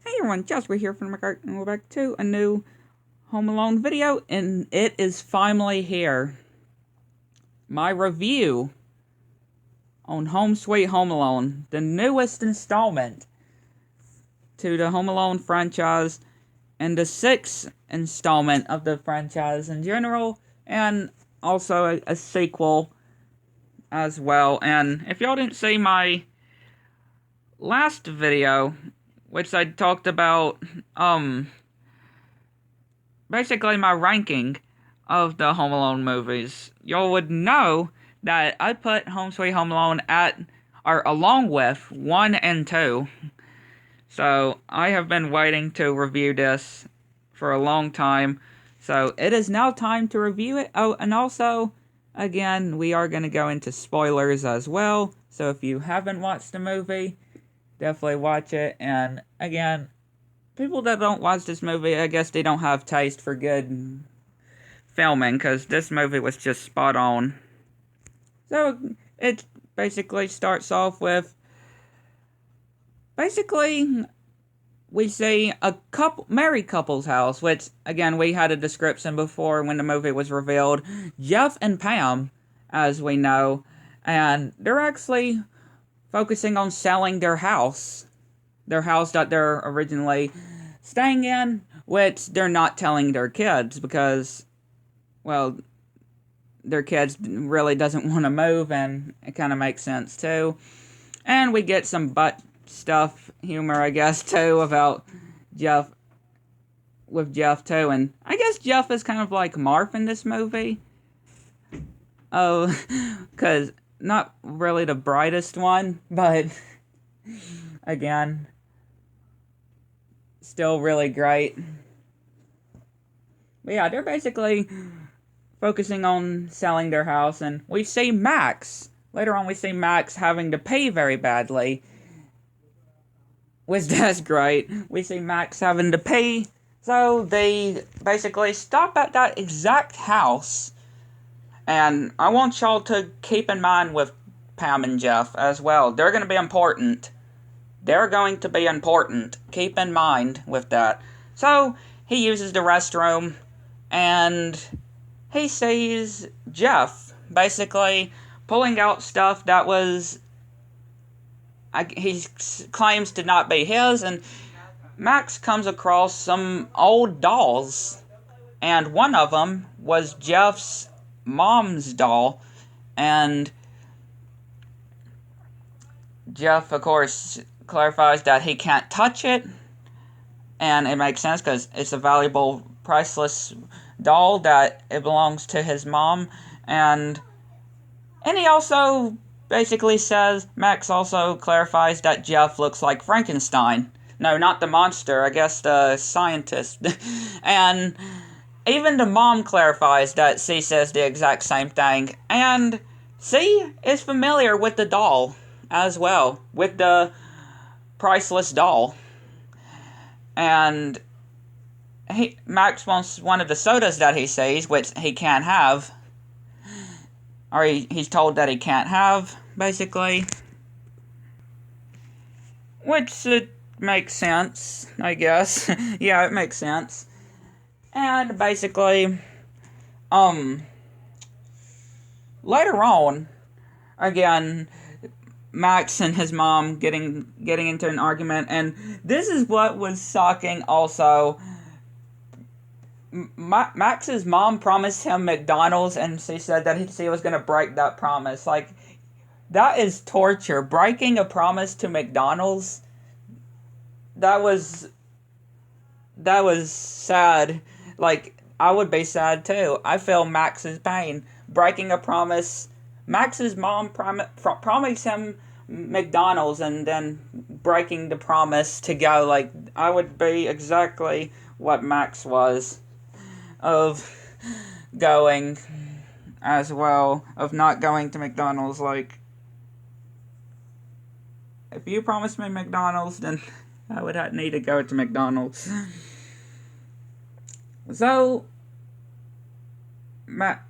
Hey everyone, Jasper here from McCart, and we're back to a new Home Alone video, and it is finally here. My review on Home Sweet Home Alone, the newest installment to the Home Alone franchise, and the sixth installment of the franchise in general, and also a sequel as well. And if y'all didn't see my last video, which I talked about, basically my ranking of the Home Alone movies, y'all would know that I put Home Sweet Home Alone at, or along with, 1 and 2. So, I have been waiting to review this for a long time. So, it is now time to review it. Oh, and also, again, we are going to go into spoilers as well. So, if you haven't watched the movie, definitely watch it. And, again, people that don't watch this movie, I guess they don't have taste for good filming, because this movie was just spot on. So, it basically starts off with, we see a married couple's house, which, again, we had a description before when the movie was revealed. Jeff and Pam, as we know, and they're actually focusing on selling their house that they're originally staying in, which they're not telling their kids because, well, their kids really doesn't want to move, and it kind of makes sense too. And we get some butt stuff humor, I guess, too, about Jeff, with Jeff too, and I guess Jeff is kind of like Marf in this movie. Oh, because not really the brightest one, but again, still really great. But yeah, they're basically focusing on selling their house, and we see Max. Later on, we see Max having to pay very badly, which that's great. We see Max having to pay, so they basically stop at that exact house. And I want y'all to keep in mind with Pam and Jeff as well. They're going to be important. They're going to be important. Keep in mind with that. So, he uses the restroom, and he sees Jeff basically pulling out stuff that was, he claims to not be his, and Max comes across some old dolls, and one of them was Jeff's mom's doll, and Jeff, of course, clarifies that he can't touch it, and it makes sense because it's a valuable, priceless doll that it belongs to his mom, and he also basically says, Max also clarifies that Jeff looks like Frankenstein. No, not the monster, I guess the scientist. And even the mom clarifies that she says the exact same thing, and she is familiar with the doll as well, with the priceless doll. And Max wants one of the sodas that he sees, which he can't have. Or he's told that he can't have, basically. Which makes sense, I guess. Yeah, it makes sense. And basically, later on, again, Max and his mom getting into an argument, and this is what was shocking also. Max's mom promised him McDonald's, and she said that she was going to break that promise. Like, that is torture. Breaking a promise to McDonald's, that was sad. Like, I would be sad too. I feel Max's pain. Breaking a promise. Max's mom promised him McDonald's and then breaking the promise to go. Like, I would be exactly what Max was, of going as well, of not going to McDonald's. Like, if you promised me McDonald's, then I would need to go to McDonald's. So, Max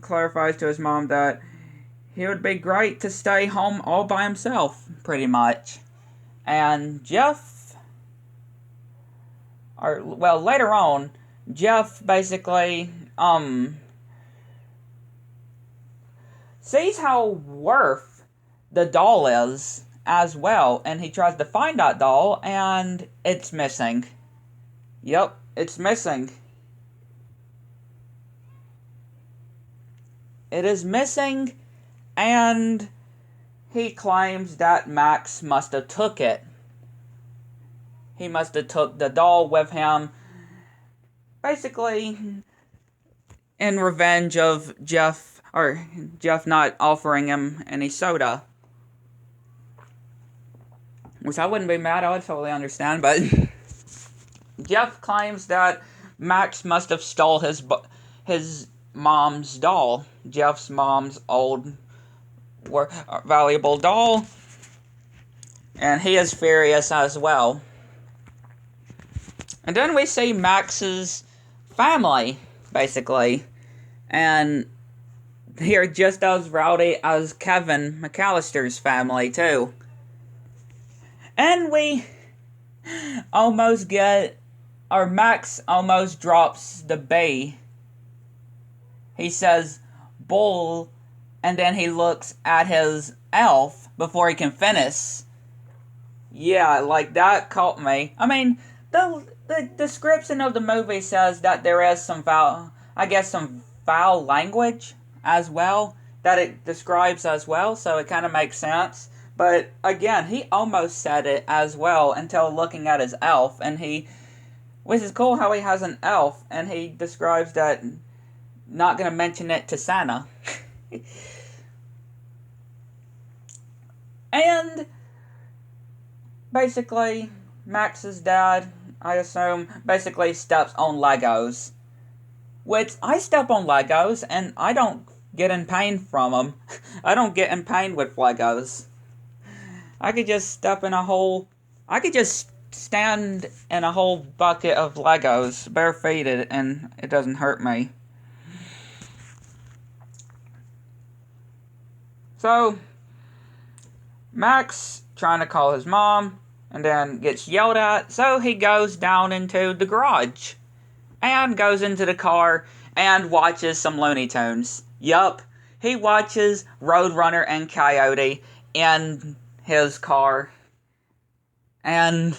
clarifies to his mom that he would be great to stay home all by himself, pretty much. And later on, Jeff basically, sees how worth the doll is as well, and he tries to find that doll, and it's missing. Yep, it's missing. It is missing, and he claims that Max must have took it. He must have took the doll with him, basically in revenge of Jeff not offering him any soda. Which I wouldn't be mad, I would totally understand, but Jeff claims that Max must have stole his mom's doll, Jeff's mom's old valuable doll, and he is furious as well. And then we see Max's family, basically, and they're just as rowdy as Kevin McAllister's family, too. And we almost Max almost drops the B. He says, bull, and then he looks at his elf before he can finish. Yeah, like, that caught me. I mean, the description of the movie says that there is some foul language as well, that it describes as well, so it kind of makes sense. But, again, he almost said it as well until looking at his elf, which is cool how he has an elf, and he describes that, not gonna mention it to Santa. And, basically, Max's dad, I assume, basically steps on Legos. Which, I step on Legos, and I don't get in pain from them. I don't get in pain with Legos. I could just stand in a whole bucket of Legos, barefooted, and it doesn't hurt me. So, Max trying to call his mom, and then gets yelled at, so he goes down into the garage, and goes into the car, and watches some Looney Tunes. Yup, he watches Roadrunner and Coyote in his car, and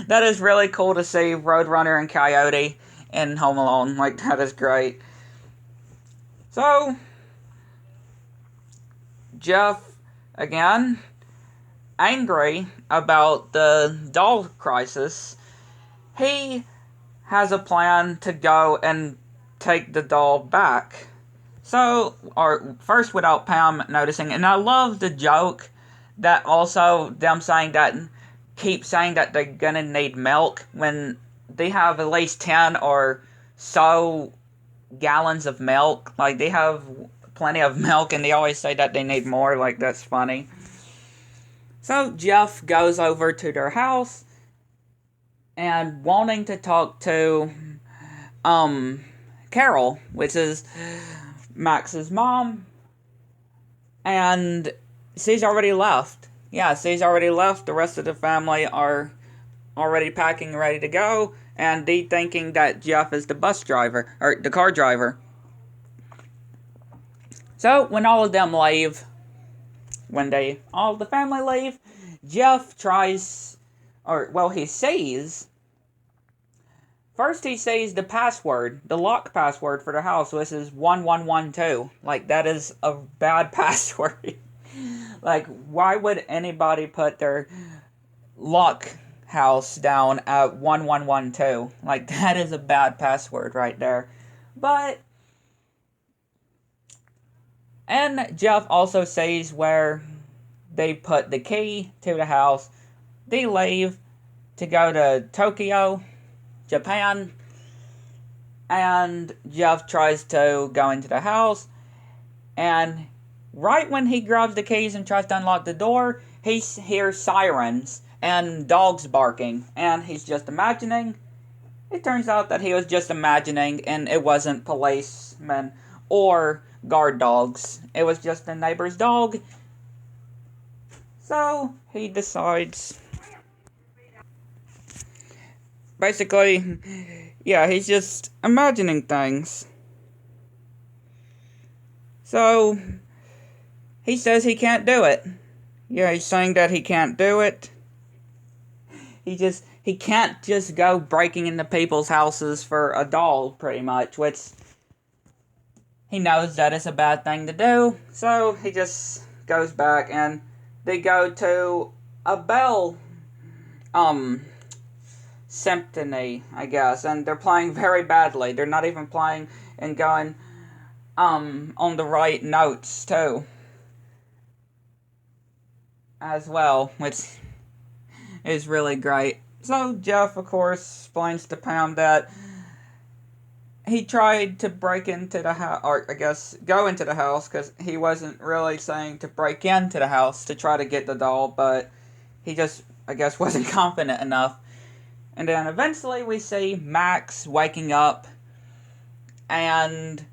that is really cool to see Roadrunner and Coyote in Home Alone. Like, that is great. So, Jeff, again, angry about the doll crisis, he has a plan to go and take the doll back. So, first without Pam noticing, and I love the joke that also them keep saying that they're gonna need milk when they have at least 10 or so gallons of milk. Like, they have plenty of milk, and they always say that they need more. Like, that's funny. So, Jeff goes over to their house, and wanting to talk to, Carol, which is Max's mom, and she's already left. Yeah, she's already left. The rest of the family are already packing, ready to go, and they thinking that Jeff is the bus driver, or the car driver. So, when all of them leave, all the family leave, Jeff he sees, first he sees the password, the lock password for the house, which is 1112. Like, that is a bad password. Like, why would anybody put their lock house down at 1112? Like, that is a bad password right there. And Jeff also sees where they put the key to the house. They leave to go to Tokyo, Japan, and Jeff tries to go into the house, and right when he grabs the keys and tries to unlock the door, he hears sirens and dogs barking, and he's just imagining. It turns out that he was just imagining, and it wasn't policemen or guard dogs. It was just a neighbor's dog. So, he decides basically, yeah, he's just imagining things. So, he says he can't do it. Yeah, he's saying that he can't do it. He can't just go breaking into people's houses for a doll, pretty much, which he knows that it's a bad thing to do, so he just goes back and they go to a bell, symphony, I guess, and they're playing very badly. They're not even playing and going, on the right notes, too, as well, which is really great. So Jeff, of course, explains to Pam that he tried to break into the house, or I guess go into the house, because he wasn't really saying to break into the house to try to get the doll, but he just, I guess, wasn't confident enough. And then eventually we see Max waking up, and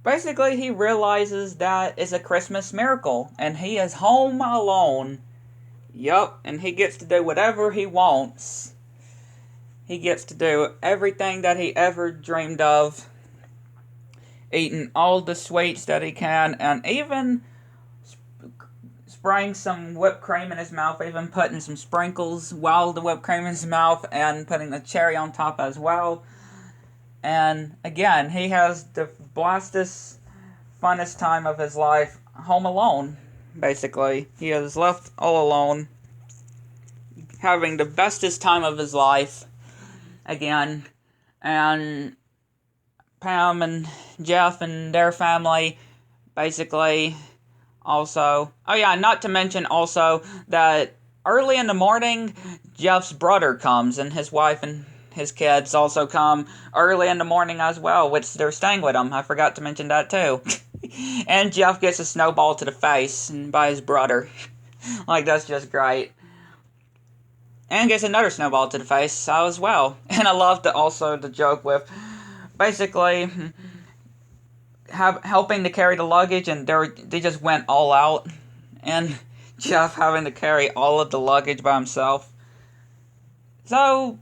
basically he realizes that it's a Christmas miracle, and he is home alone. Yup, and he gets to do whatever he wants. He gets to do everything that he ever dreamed of, eating all the sweets that he can, and even spraying some whipped cream in his mouth, even putting some sprinkles while the whipped cream in his mouth, and putting the cherry on top as well. And again, he has the blastest, funnest time of his life home alone, basically. He is left all alone, having the bestest time of his life again. And Pam and Jeff and their family basically also, oh yeah, not to mention also that early in the morning Jeff's brother comes, and his wife and his kids also come early in the morning as well, which they're staying with him. I forgot to mention that too. And Jeff gets a snowball to the face by his brother. Like, that's just great. And gets another snowball to the face as well. And I love the joke with basically helping to carry the luggage, and they just went all out, and Jeff having to carry all of the luggage by himself. So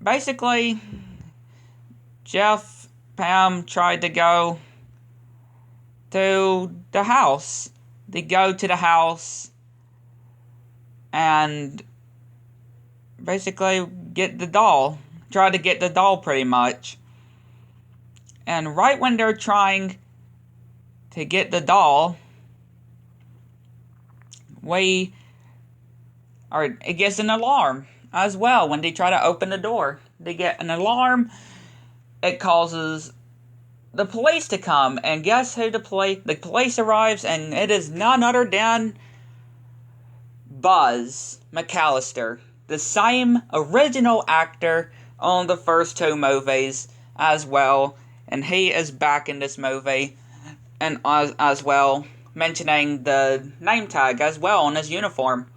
basically, Jeff, Pam tried to go to the house. They go to the house and basically get the doll. Try to get the doll, pretty much. And right when they're trying to get the doll, it gets an alarm as well. When they try to open the door, they get an alarm. It causes the police to come, and guess who the police arrives, and it is none other than Buzz McAllister, the same original actor on the first two movies as well, and he is back in this movie, and as well, mentioning the name tag as well on his uniform.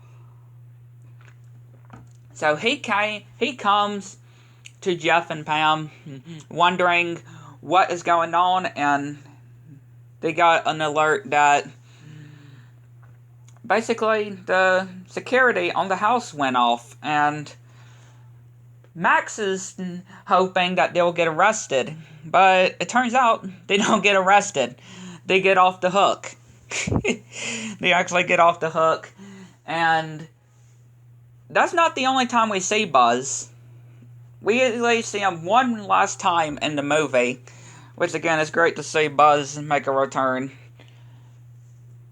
So he comes to Jeff and Pam, wondering what is going on, and they got an alert that basically the security on the house went off, and Max is hoping that they'll get arrested, but it turns out they don't get arrested. They get off the hook. They actually get off the hook, and that's not the only time we see Buzz. We usually see him one last time in the movie, which again is great to see Buzz make a return.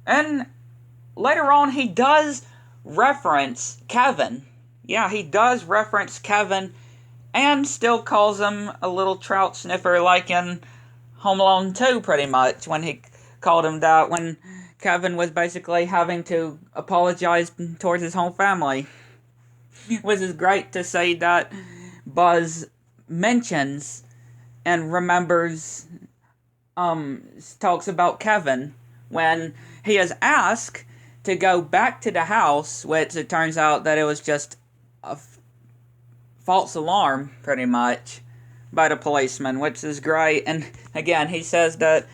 And later on, he does reference Kevin. Yeah, he does reference Kevin, and still calls him a little trout sniffer like in Home Alone 2, pretty much, when he called him that, when Kevin was basically having to apologize towards his whole family. Which is great to see that Buzz mentions and remembers, talks about Kevin when he is asked to go back to the house, which it turns out that it was just a false alarm, pretty much, by the policeman, which is great. And again, he says that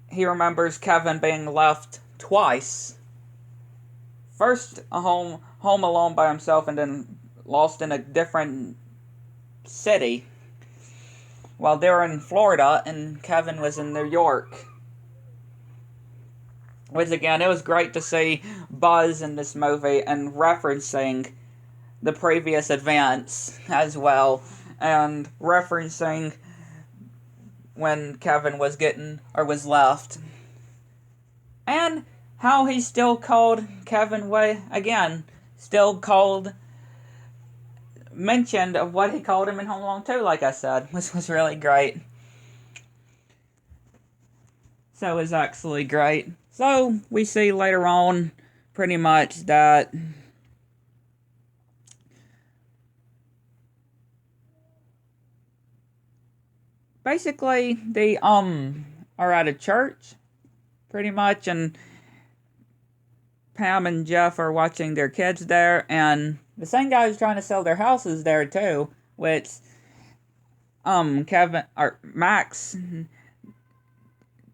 he remembers Kevin being left twice first home alone by himself, and then lost in a different city while they were in Florida, and Kevin was in New York. Which again, it was great to see Buzz in this movie and referencing the previous events as well, and referencing when Kevin was getting or was left, and how he still called Kevin way again, still called mentioned of what he called him in Home Alone 2, like I said, which was really great. So it was actually great. So we see later on pretty much that basically they are at a church pretty much, and Pam and Jeff are watching their kids there, and the same guy who's trying to sell their houses there too, which Kevin or Max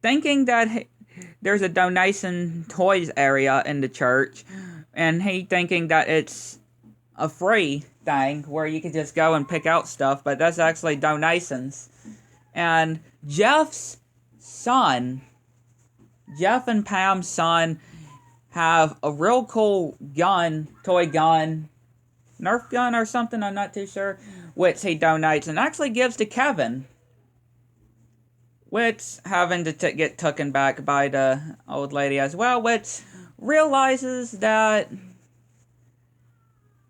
thinking that there's a donation toys area in the church, and he thinking that it's a free thing where you can just go and pick out stuff, but that's actually donations. And Jeff's son, Jeff and Pam's son, have a real cool gun, toy gun, Nerf gun or something, I'm not too sure, which he donates and actually gives to Kevin, which having to get taken back by the old lady as well, which realizes that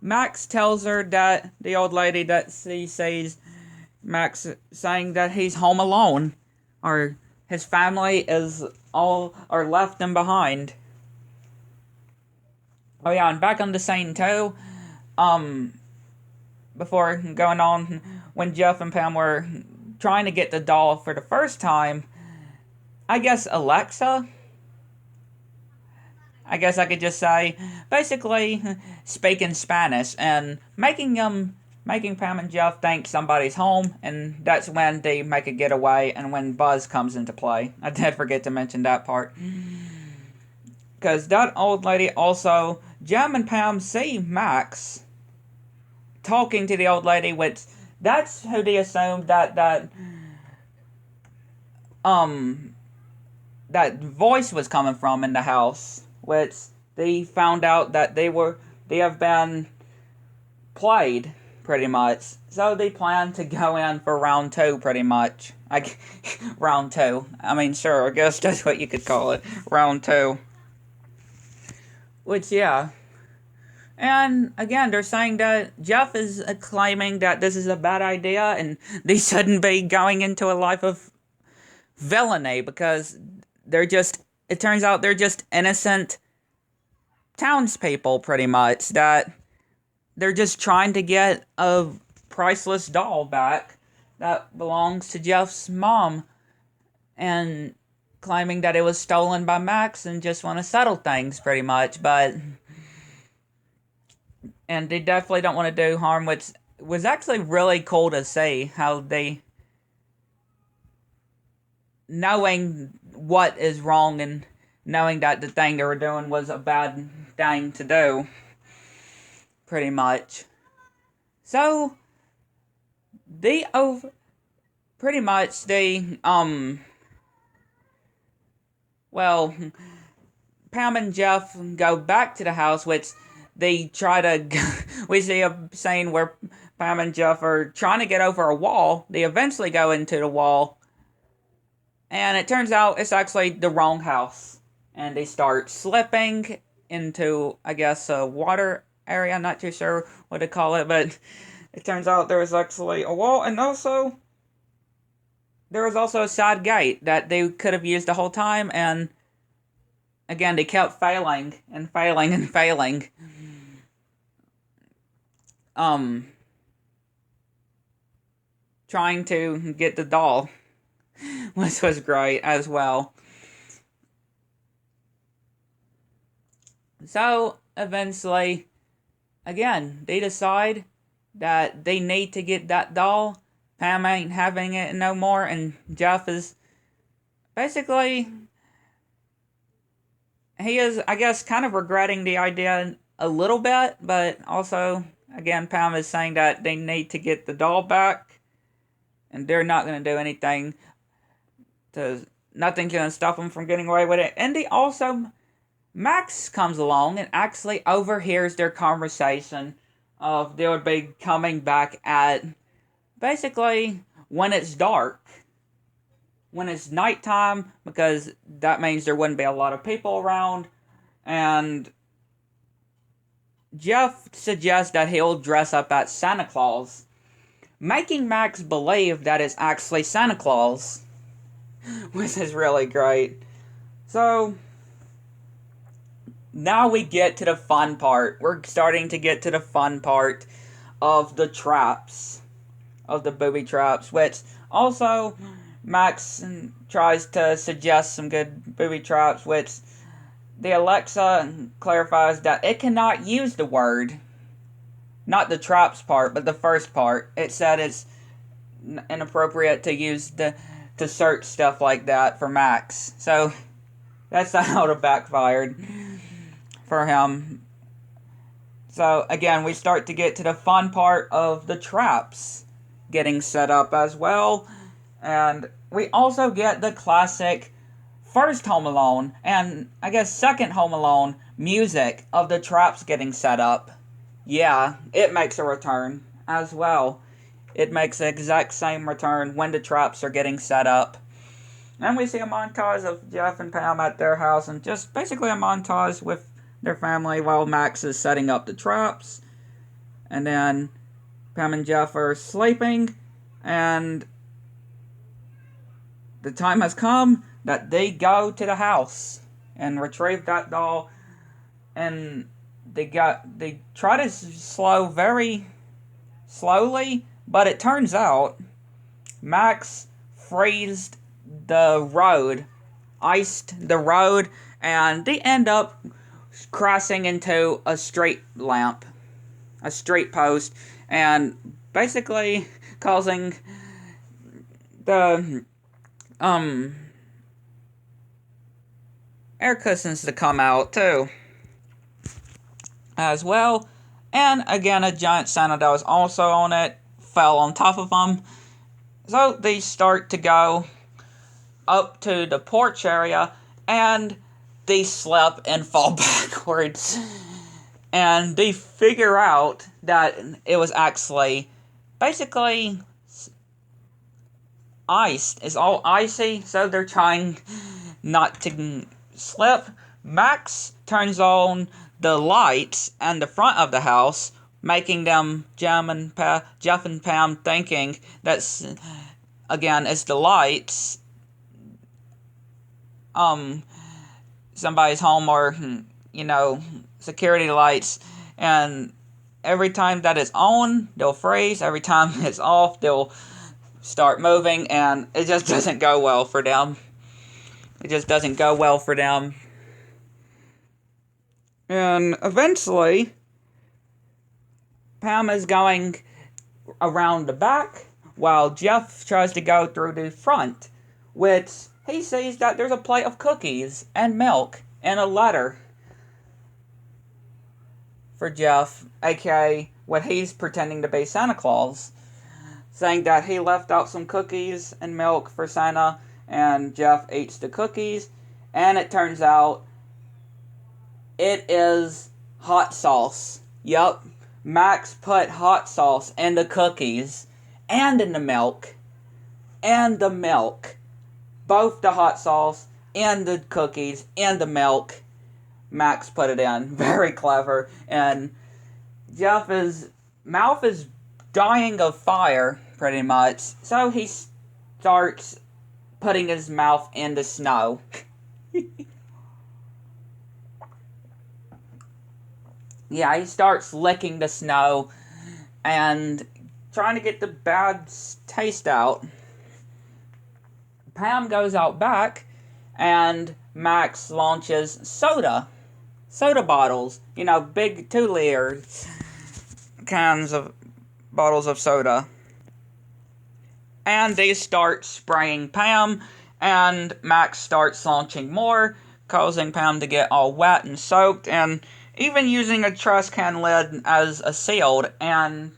Max tells her that the old lady that she sees Max saying that he's home alone, or his family is all or left him behind. Oh yeah, and back on the scene too, before going on, when Jeff and Pam were trying to get the doll for the first time, I guess Alexa, I guess I could just say, basically speaking Spanish and making Pam and Jeff think somebody's home, and that's when they make a getaway and when Buzz comes into play. I did forget to mention that part. Because that old lady also, Jem and Pam see Max talking to the old lady, which that's who they assumed that voice was coming from in the house, which they found out that they have been played pretty much. So they plan to go in for round 2 pretty much. Round 2. I mean, sure, I guess that's what you could call it. Round 2. Which, yeah. And again, they're saying that Jeff is claiming that this is a bad idea and they shouldn't be going into a life of villainy because it turns out they're just innocent townspeople pretty much, that they're just trying to get a priceless doll back that belongs to Jeff's mom, and claiming that it was stolen by Max and just want to settle things pretty much, and they definitely don't want to do harm, which was actually really cool to see how they, knowing what is wrong and knowing that the thing they were doing was a bad thing to do, pretty much. So, pretty much, well, Pam and Jeff go back to the house, which they try to, we see a scene where Pam and Jeff are trying to get over a wall. They eventually go into the wall, and it turns out it's actually the wrong house. And they start slipping into, I guess, a water area. I'm not too sure what to call it, but it turns out there was actually a wall, and also there was also a side gate that they could have used the whole time, and again, they kept failing and failing and failing. Trying to get the doll, which was great as well. So, eventually, again, they decide that they need to get that doll. Pam ain't having it no more, and Jeff is basically he is, I guess, kind of regretting the idea a little bit, but also, again, Pam is saying that they need to get the doll back, and they're not going to do anything to, nothing's going to stop them from getting away with it. And they also, Max comes along and actually overhears their conversation of they would be coming back at, basically, when it's dark. When it's nighttime, because that means there wouldn't be a lot of people around, and Jeff suggests that he'll dress up as Santa Claus, making Max believe that it's actually Santa Claus, which is really great. So, now we get to the fun part. We're starting to get to the fun part of the traps, of the booby traps, which also Max tries to suggest some good booby traps, which the Alexa clarifies that it cannot use the word. Not the traps part, but the first part. It said it's inappropriate to use to search stuff like that for Max. So that's how it backfired for him. So again, we start to get to the fun part of the traps getting set up as well. And we also get the classic first Home Alone, and I guess second Home Alone, music of the traps getting set up. Yeah, it makes a return as well. It makes the exact same return when the traps are getting set up. And we see a montage of Jeff and Pam at their house, and just basically a montage with their family while Max is setting up the traps. And then Pam and Jeff are sleeping, and the time has come that they go to the house and retrieve that doll, and they try to slow very slowly, but it turns out Max freezed the road, iced the road, and they end up crashing into a street lamp, a street post, and basically causing the air cushions to come out too as well. And again, a giant Santa that was also on it fell on top of them. So they start to go up to the porch area, and they slip and fall backwards. And they figure out that it was actually basically iced. It's all icy, so they're trying not to slip. Max turns on the lights and the front of the house, making them Jeff and Pam thinking that's, again, it's the lights. Somebody's home, or, security lights, and every time that it's on, they'll freeze. Every time it's off, they'll start moving, and it just doesn't go well for them. It just doesn't go well for them. And eventually, Pam is going around the back, while Jeff tries to go through the front, which he sees that there's a plate of cookies and milk and a letter for Jeff, aka what he's pretending to be Santa Claus, saying that he left out some cookies and milk for Santa, and Jeff eats the cookies, and it turns out it is hot sauce. Yup, Max put hot sauce in the cookies, and in the milk, both the hot sauce and the cookies and the milk, Max put it in. Very clever. And Jeff's mouth is dying of fire, pretty much. So he starts putting his mouth in the snow. Yeah, he starts licking the snow and trying to get the bad taste out. Pam goes out back, and Max launches soda bottles, big 2-liter cans of bottles of soda. And they start spraying Pam, and Max starts launching more causing Pam to get all wet and soaked, and even using a trash can lid as a shield, and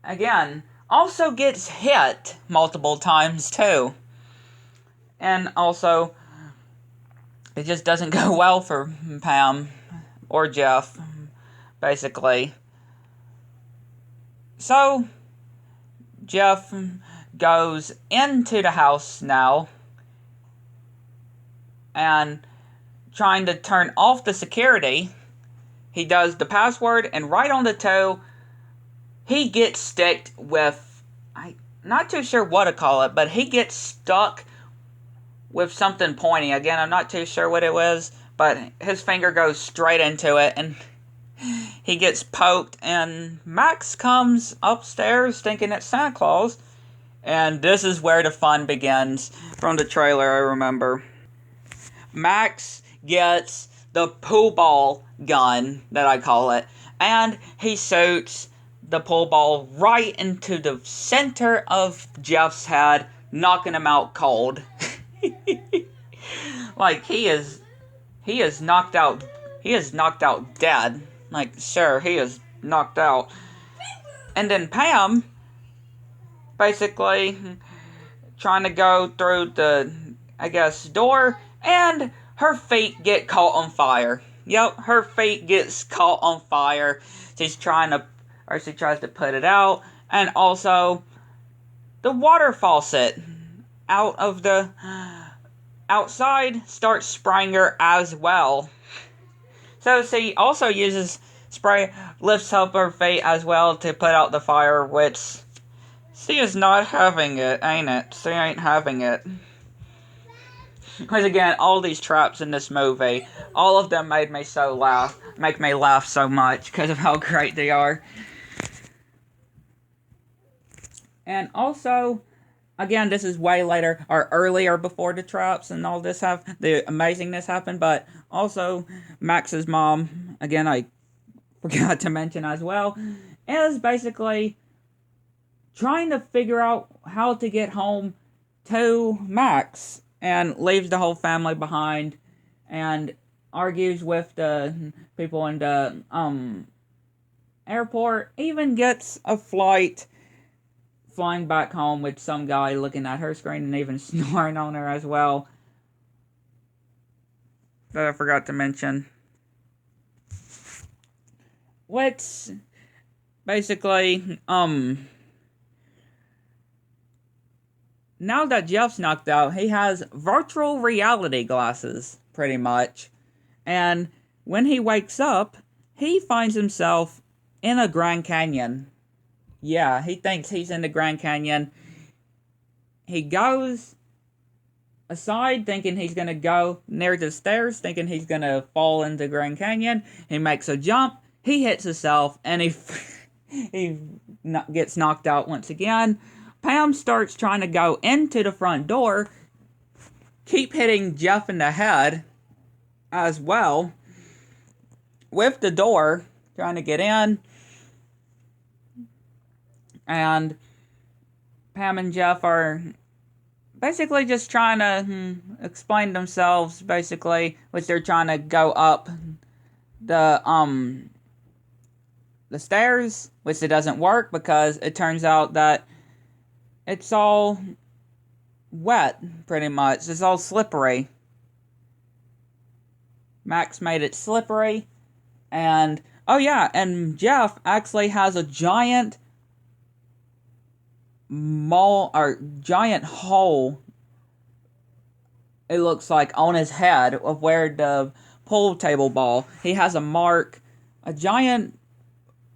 again, also gets hit multiple times too. And also, it just doesn't go well for Pam or Jeff, basically. So, Jeff goes into the house now and trying to turn off the security. He does the password, and right on the toe, he gets sticked with, I'm not too sure what to call it, but he gets stuck with something pointy. Again, I'm not too sure what it was, but his finger goes straight into it, and he gets poked, and Max comes upstairs thinking it's Santa Claus, and this is where the fun begins from the trailer, I remember. Max gets the pool ball gun, that I call it, and he shoots the pool ball right into the center of Jeff's head, knocking him out cold. Like, he is knocked out dead. Like, sure, he is knocked out. And then Pam, basically, trying to go through the, I guess, door, and her feet get caught on fire. Yep, her feet gets caught on fire. She tries to put it out, and also, the water faucet out of the outside starts spraying her as well. So she also uses spray, lifts up her feet as well to put out the fire, which she is not having it, ain't it? She ain't having it. Because again, all these traps in this movie, all of them make me laugh so much because of how great they are. And also, again, this is way later, or earlier before the traps and all this the amazingness happened, but also, Max's mom, again, I forgot to mention as well, is basically trying to figure out how to get home to Max, and leaves the whole family behind, and argues with the people in the, airport, even gets a flight flying back home with some guy looking at her screen and even snoring on her as well. That I forgot to mention. Which, basically, now that Jeff's knocked out, he has virtual reality glasses, pretty much. And when he wakes up, he finds himself in a Grand Canyon. Yeah, he thinks he's in the Grand Canyon. He goes aside thinking he's going to go near the stairs, thinking he's going to fall into Grand Canyon. He makes a jump, he hits himself, and he gets knocked out once again. Pam starts trying to go into the front door, keep hitting Jeff in the head as well, with the door, trying to get in. And Pam and Jeff are basically just trying to explain themselves, basically, which they're trying to go up the stairs, which it doesn't work because it turns out that it's all wet, pretty much. It's all slippery. Max made it slippery, and oh yeah, and Jeff actually has a giant giant hole, it looks like, on his head of where the pool table ball. He has a giant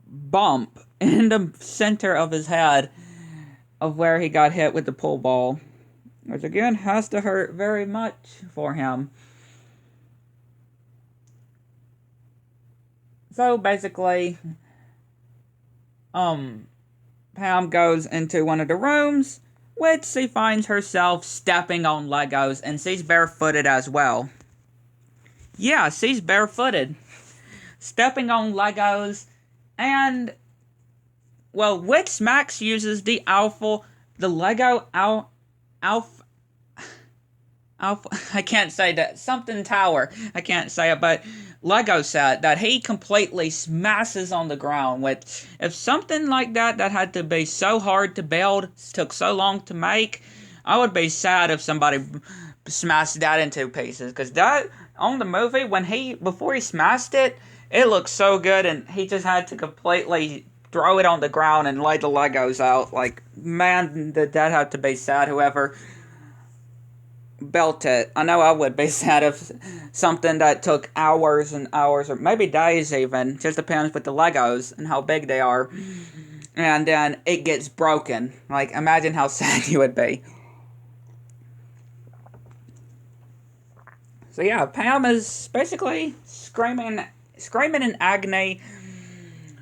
bump in the center of his head of where he got hit with the pool ball, which again has to hurt very much for him. So basically, Pam goes into one of the rooms, which she finds herself stepping on Legos, and she's barefooted as well. Yeah, she's barefooted. Stepping on Legos, and, well, which Max uses the Lego I can't say that something tower. I can't say it, but Lego set that he completely smashes on the ground. Which, if something like that had to be so hard to build, took so long to make, I would be sad if somebody smashed that into pieces. Because that on the movie when he before he smashed it, it looked so good, and he just had to completely throw it on the ground and lay the Legos out. Like, man, that had to be sad. Whoever built it. I know I would be sad if something that took hours and hours, or maybe days even, just depends with the Legos and how big they are, and then it gets broken. Like, imagine how sad you would be. So yeah, Pam is basically screaming in agony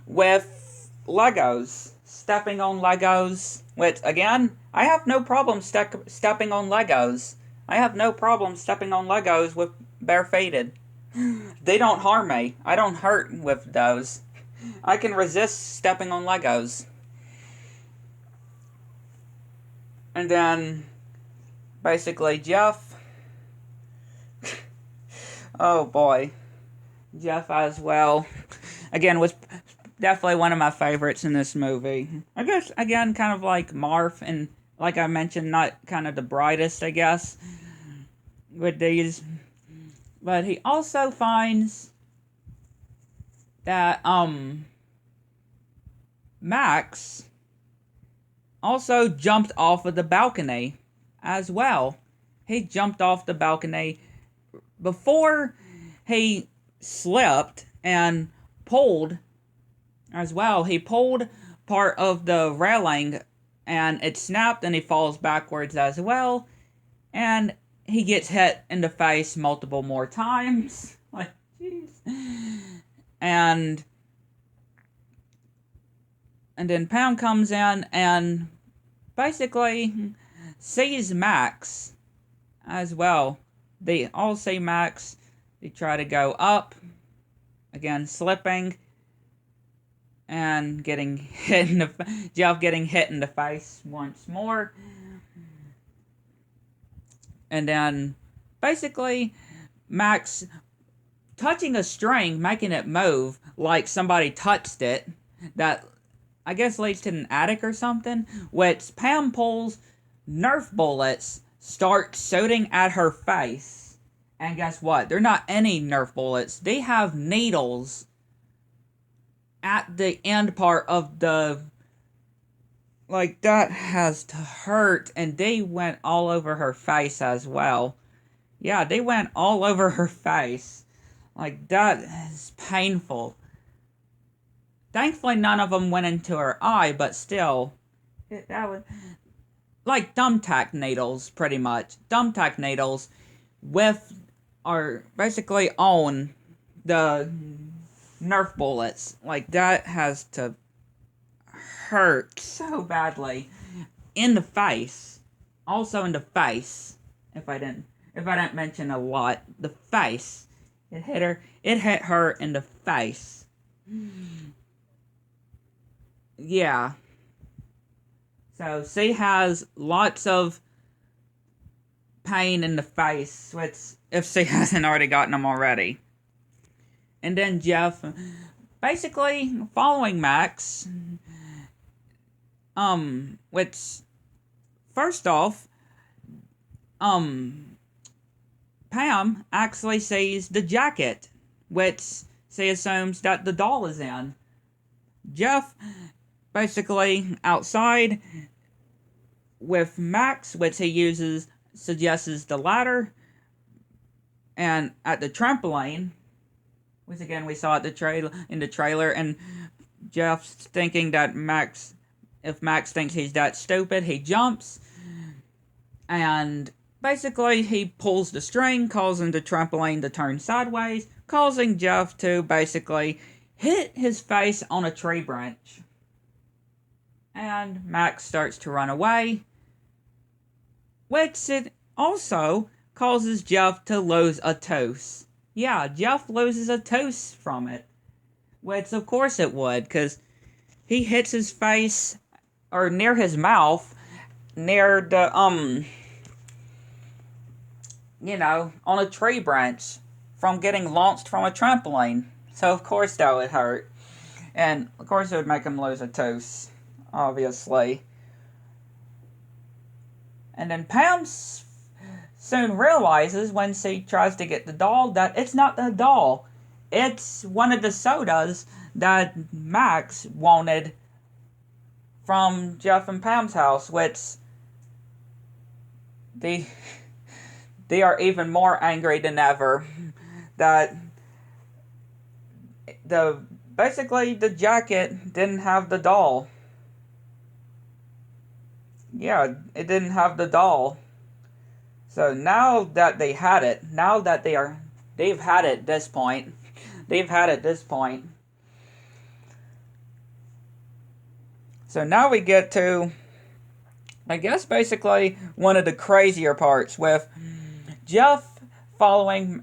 with Legos, stepping on Legos. Which, again, I have no problem stepping on Legos. I have no problem stepping on Legos with barefooted. They don't harm me. I don't hurt with those. I can resist stepping on Legos. And then, basically, Jeff. Oh boy. Jeff as well. Again, was definitely one of my favorites in this movie. I guess, again, kind of like Marv, and like I mentioned, not kind of the brightest, I guess, with these. But he also finds that, Max also jumped off of the balcony as well. He jumped off the balcony before he slipped and pulled as well. He pulled part of the railing and it snapped and he falls backwards as well. And he gets hit in the face multiple more times. Like, jeez. And then Pound comes in and basically sees Max as well. They all see Max. They try to go up. Again, slipping. And getting hit in the... Jeff getting hit in the face once more. And then, basically, Max touching a string, making it move like somebody touched it. That, I guess, leads to an attic or something. Which Pam pulls Nerf bullets, start shooting at her face. And guess what? They're not any Nerf bullets. They have needles at the end part of the... Like, that has to hurt. And they went all over her face as well. Yeah, they went all over her face. Like, that is painful. Thankfully, none of them went into her eye, but still. That was... Like thumbtack needles, pretty much. Thumbtack needles with... Are basically on the Nerf bullets. Like, that has to hurt so badly. In the face. Also in the face. If I didn't mention a lot. The face. It hit her in the face. Yeah. So she has lots of pain in the face, which, if she hasn't already gotten them already. And then Jeff, basically following Max, which, first off, Pam actually sees the jacket, which she assumes that the doll is in. Jeff, basically outside with Max, which he suggests the ladder, and at the trampoline, which again we saw at in the trailer, and Jeff's thinking that if Max thinks he's that stupid, he jumps, and basically he pulls the string, causing the trampoline to turn sideways, causing Jeff to basically hit his face on a tree branch. And Max starts to run away, which it also causes Jeff to lose a tooth. Yeah, Jeff loses a tooth from it. Which, of course it would, because he hits his face, or near his mouth, near the, on a tree branch from getting launched from a trampoline. So, of course, that would hurt. And, of course, it would make him lose a tooth, obviously. And then Pam soon realizes when she tries to get the doll that it's not the doll. It's one of the sodas that Max wanted from Jeff and Pam's house, which they are even more angry than ever that the jacket didn't have the doll. Yeah, it didn't have the doll. So now that they had it, now that they've had it this point, they've had it this point. So now we get to, I guess, basically one of the crazier parts with Jeff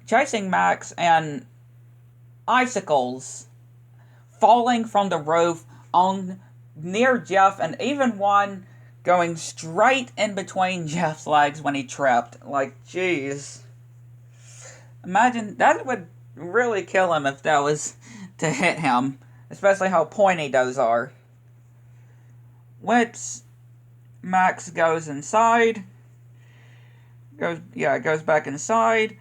chasing Max, and icicles falling from the roof on near Jeff, and even one going straight in between Jeff's legs when he tripped. Like, jeez. Imagine, that would really kill him if that was to hit him. Especially how pointy those are. Which, Max goes inside. Goes back inside.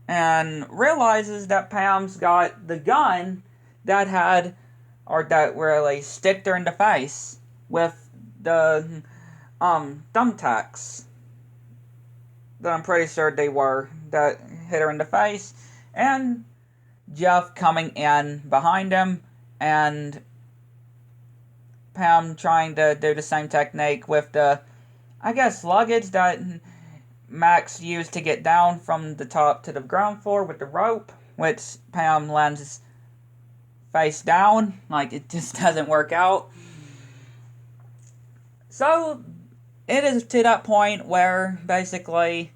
And realizes that Pam's got the gun that really sticked her in the face with the thumbtacks that I'm pretty sure they were that hit her in the face, and Jeff coming in behind him, and Pam trying to do the same technique with the, I guess, luggage that Max used to get down from the top to the ground floor with the rope, which Pam lands face down, like it just doesn't work out. So, it is to that point where, basically,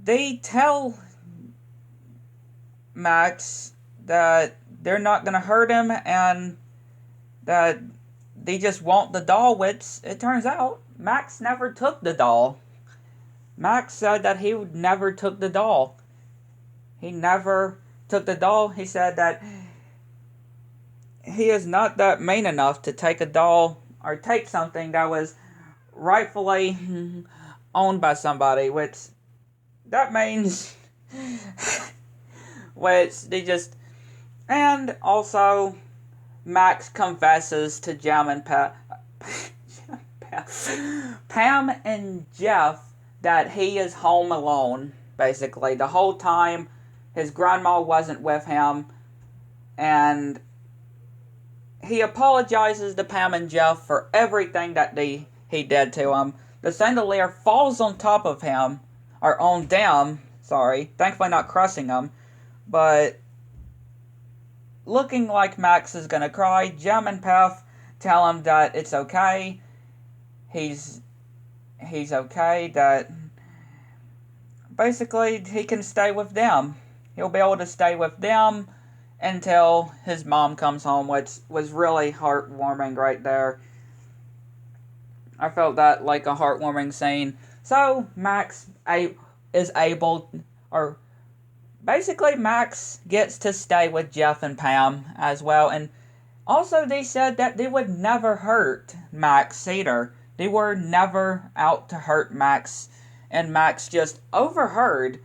they tell Max that they're not going to hurt him, and that they just want the doll, which, it turns out, Max never took the doll. Max said that he never took the doll. He never took the doll. He said that he is not that mean enough to take a doll or take something that was rightfully owned by somebody, which that means which they just, and also Max confesses to Pam and Jeff that he is home alone, basically. The whole time his grandma wasn't with him, and he apologizes to Pam and Jeff for everything that he did to him. The chandelier falls on top of him, or on them, sorry, thankfully not crushing him, but looking like Max is gonna cry. Jem and Pef tell him that it's okay, he's okay, that basically he can stay with them. He'll be able to stay with them until his mom comes home, which was really heartwarming right there. I felt that like a heartwarming scene. So, Max is able, or basically Max gets to stay with Jeff and Pam as well, and also they said that they would never hurt Max either. They were never out to hurt Max, and Max just overheard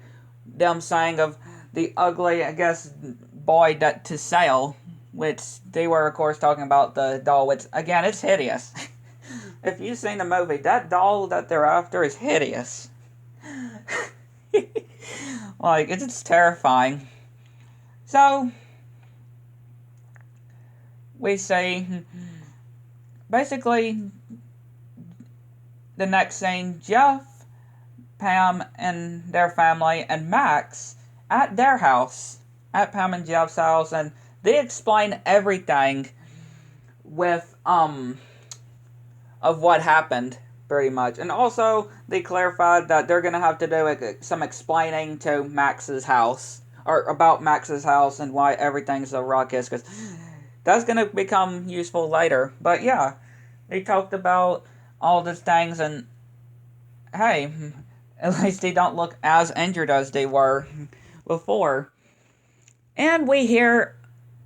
them saying of the ugly, I guess, boy that to sell, which they were, of course, talking about the doll, which, again, it's hideous. If you've seen the movie, that doll that they're after is hideous. Like, it's terrifying. So, we see, basically, the next scene, Jeff, Pam, and their family, and Max at their house, at Pam and Jeff's house, and they explain everything with, of what happened, pretty much. And also, they clarified that they're gonna have to do some explaining to Max's house, or about Max's house, and why everything's a ruckus, because that's gonna become useful later. But yeah, they talked about all these things, and hey, At least they don't look as injured as they were before. And we hear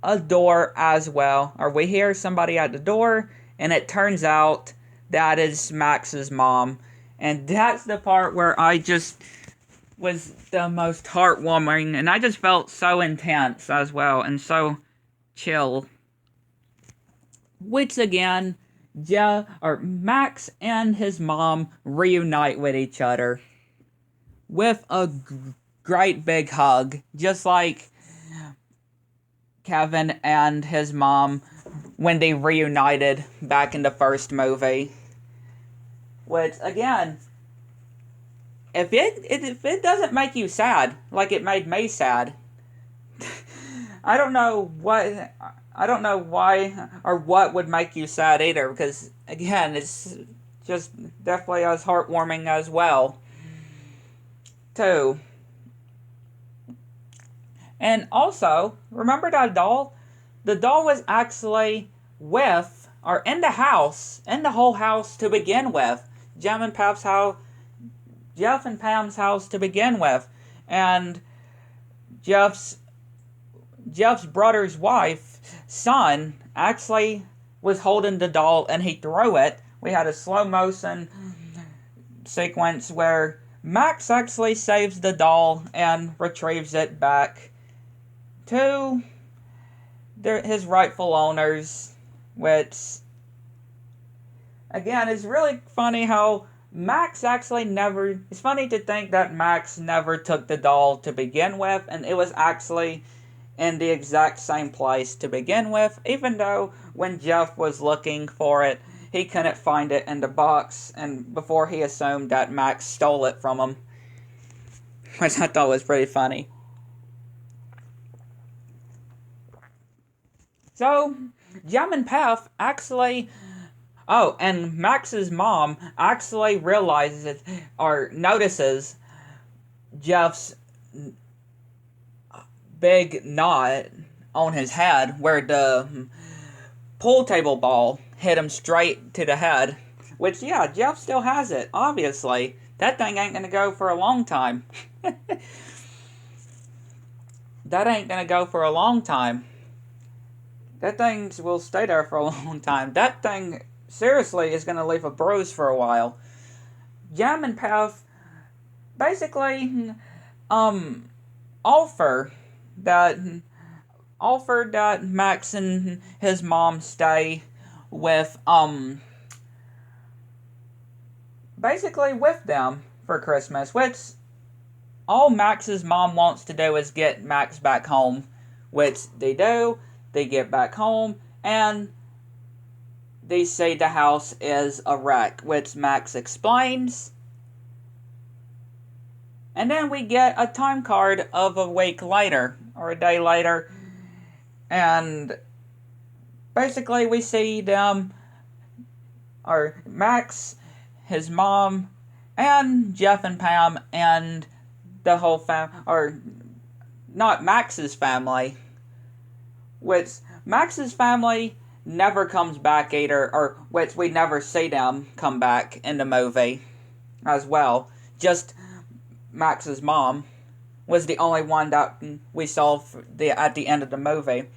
a door as well, or we hear somebody at the door, and it turns out that is Max's mom. And that's the part where I just was the most heartwarming, and I just felt so intense as well, and so chill. Which again, Max and his mom reunite with each other with a great big hug, just like Kevin and his mom when they reunited back in the first movie. Which again, if it doesn't make you sad like it made me sad, I don't know why or what would make you sad either, because again, it's just definitely as heartwarming as well too. And also, remember that doll? The doll was actually with, or in the house, in the whole house to begin with. Jeff and Pam's house, Jeff and Pam's house to begin with. And Jeff's brother's wife, son, actually was holding the doll and he threw it. We had a slow motion sequence where Max actually saves the doll and retrieves it back to his rightful owners, which, again, is really funny how Max actually never... It's funny to think that Max never took the doll to begin with, and it was actually in the exact same place to begin with, even though when Jeff was looking for it, he couldn't find it in the box, and before he assumed that Max stole it from him, which I thought was pretty funny. So, Jem and Pef actually... Oh, and Max's mom actually realizes or notices Jeff's big knot on his head where the pool table ball hit him straight to the head. Which, yeah, Jeff still has it, obviously. That thing ain't gonna go for a long time. That ain't gonna go for a long time. That thing will stay there for a long time. That thing, seriously, is gonna leave a bruise for a while. Jem and Pef basically, offer that Max and his mom stay with, basically with them for Christmas, which all Max's mom wants to do is get Max back home, which they do. They get back home, and they say the house is a wreck, which Max explains. And then we get a time card of a week later, or a day later, and basically we see them, or Max, his mom, and Jeff and Pam, and the whole or not Max's family, which Max's family never comes back either, or which we never see them come back in the movie as well. Just Max's mom was the only one that we saw at the end of the movie,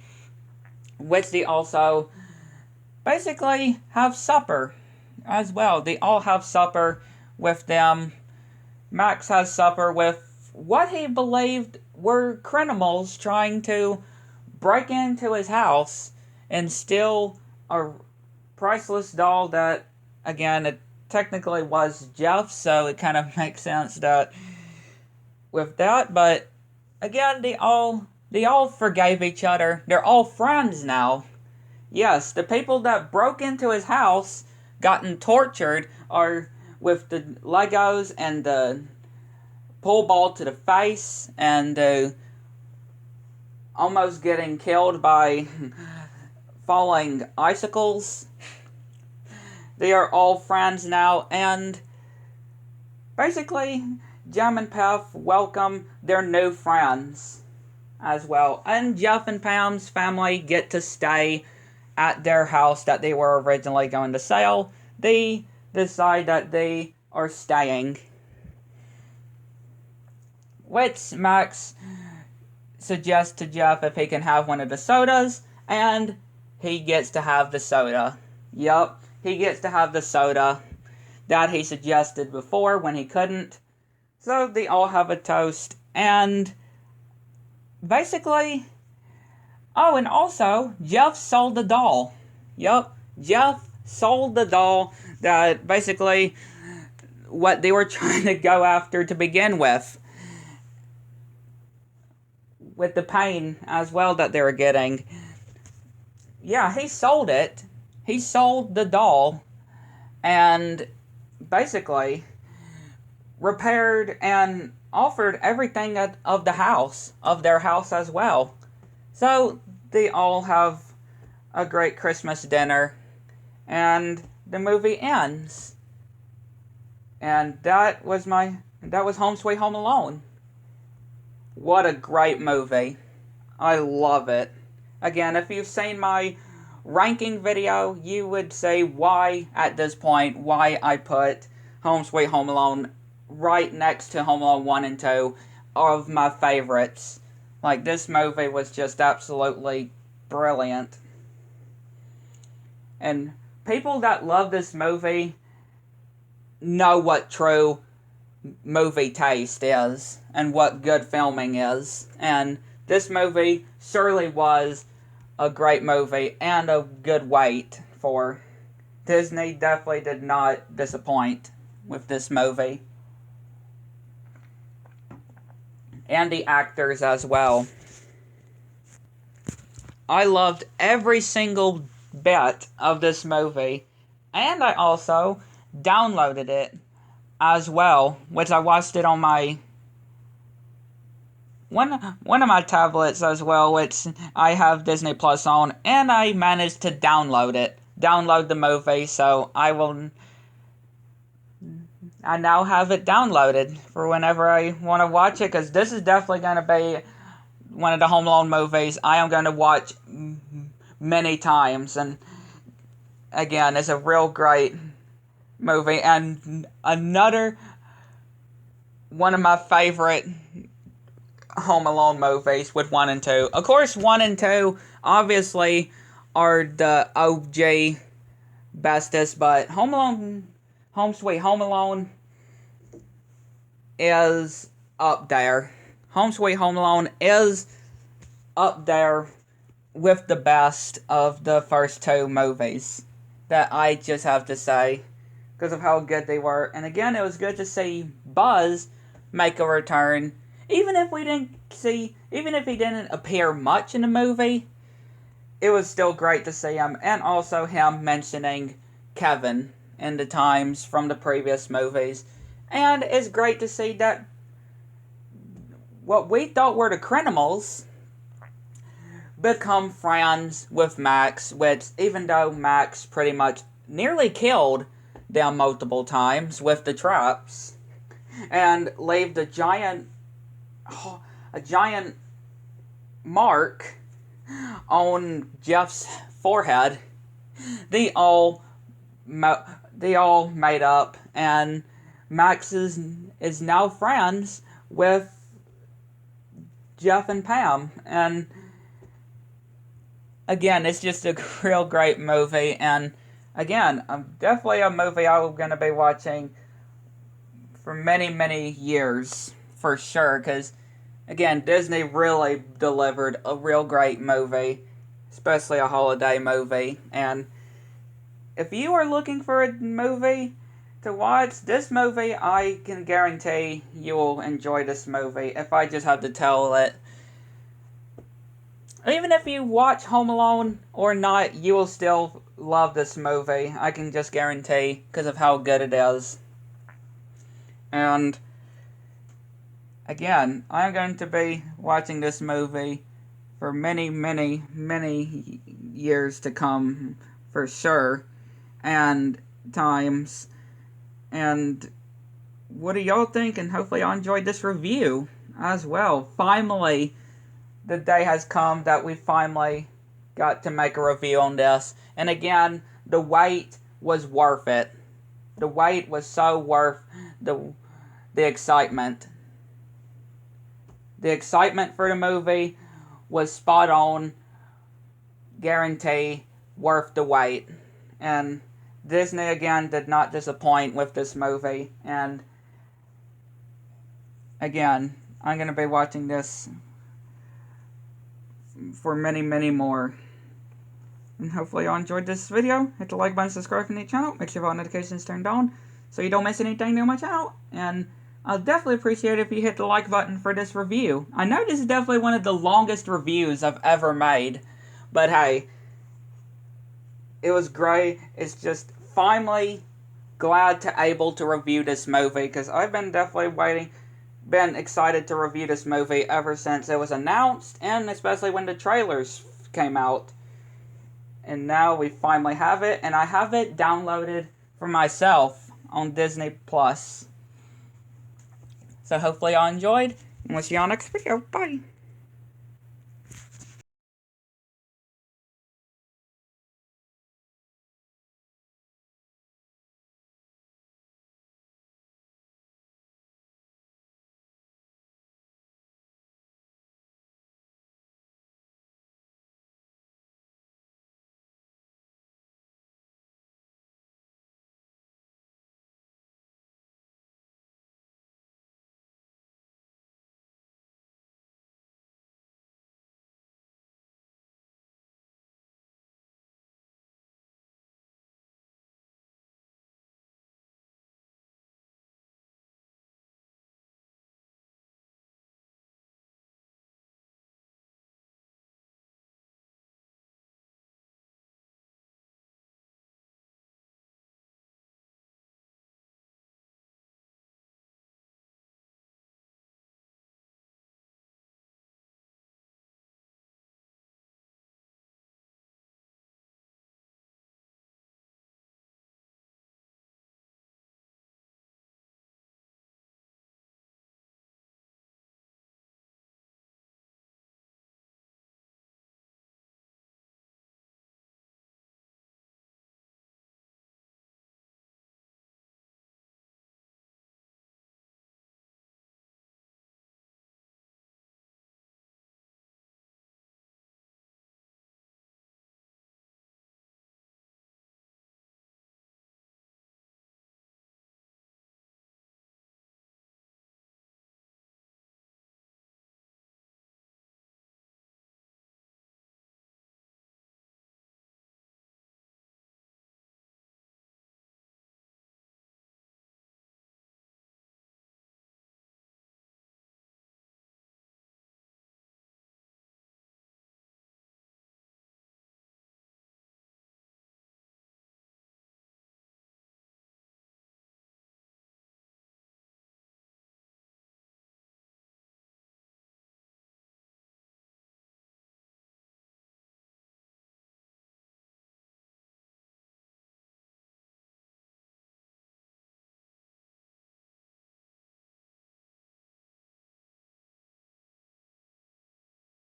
which they also basically have supper as well. They all have supper with them. Max has supper with what he believed were criminals trying to break into his house and steal a priceless doll that, again, it technically was Jeff's, so it kind of makes sense that with that, but again, they all forgave each other. They're all friends now. Yes, the people that broke into his house, gotten tortured, are with the Legos and the pool ball to the face, and almost getting killed by falling icicles. They are all friends now, and basically, Jem and Pef welcome their new friends as well. And Jeff and Pam's family get to stay at their house that they were originally going to sell. They decide that they are staying. which Max suggests to Jeff if he can have one of the sodas, and he gets to have the soda. Yup, he gets to have the soda that he suggested before when he couldn't. So they all have a toast, and basically... Oh, and also, Jeff sold the doll. Yup, Jeff sold the doll that basically what they were trying to go after to begin with the pain as well that they were getting. Yeah, he sold it. He sold the doll and basically repaired and offered everything of the house, of their house as well. So they all have a great Christmas dinner, and the movie ends. And that was Home Sweet Home Alone. What a great movie. I love it. Again, if you've seen my ranking video, you would say why, at this point, why I put Home Sweet Home Alone right next to Home Alone 1 and 2 of my favorites. Like, this movie was just absolutely brilliant. And people that love this movie know what true movie taste is and what good filming is. And this movie surely was a great movie and a good wait for. Disney definitely did not disappoint with this movie. And the actors as well. I loved every single bit of this movie, and I also downloaded it as well, which I watched it on my one of my tablets as well, which I have Disney Plus on, and I managed to download the movie, so I now have it downloaded for whenever I want to watch it, because this is definitely going to be one of the Home Alone movies I am going to watch many times. And again, it's a real great movie, and another one of my favorite Home Alone movies with 1 and 2. Of course, 1 and 2 obviously are the OG bestest, but Home Sweet Home Alone is up there. Home Sweet Home Alone is up there with the best of the first two movies. That I just have to say, because of how good they were. And again, it was good to see Buzz make a return. Even if he didn't appear much in the movie, it was still great to see him. And also him mentioning Kevin in the times from the previous movies. And it's great to see that what we thought were the criminals become friends with Max, which, even though Max pretty much nearly killed them multiple times with the traps, and left a giant mark on Jeff's forehead, they all made up, and Max is now friends with Jeff and Pam. And again, it's just a real great movie, and again, definitely a movie I'm going to be watching for many, many years, for sure, because, again, Disney really delivered a real great movie, especially a holiday movie. And if you are looking for a movie to watch, this movie, I can guarantee you will enjoy this movie if I just have to tell it. Even if you watch Home Alone or not, you will still love this movie. I can just guarantee, because of how good it is. And again, I'm going to be watching this movie for many, many, many years to come, for sure, and times. And what do y'all think? And hopefully y'all enjoyed this review as well. Finally, the day has come that we finally got to make a review on this. And again, the wait was worth it. The wait was so worth the excitement. The excitement for the movie was spot on, guarantee, worth the wait. And Disney again did not disappoint with this movie. And again, I'm going to be watching this for many, many more. And hopefully y'all enjoyed this video. Hit the like button, subscribe to the channel, make sure all notifications turned on so you don't miss anything new on my channel. And I'll definitely appreciate it if you hit the like button for this review. I know this is definitely one of the longest reviews I've ever made, but hey, it was great. It's just finally glad to able to review this movie, because I've been definitely been excited to review this movie ever since it was announced, and especially when the trailers came out. And now we finally have it, and I have it downloaded for myself on Disney Plus. So hopefully y'all enjoyed, and we'll see y'all next video. Bye!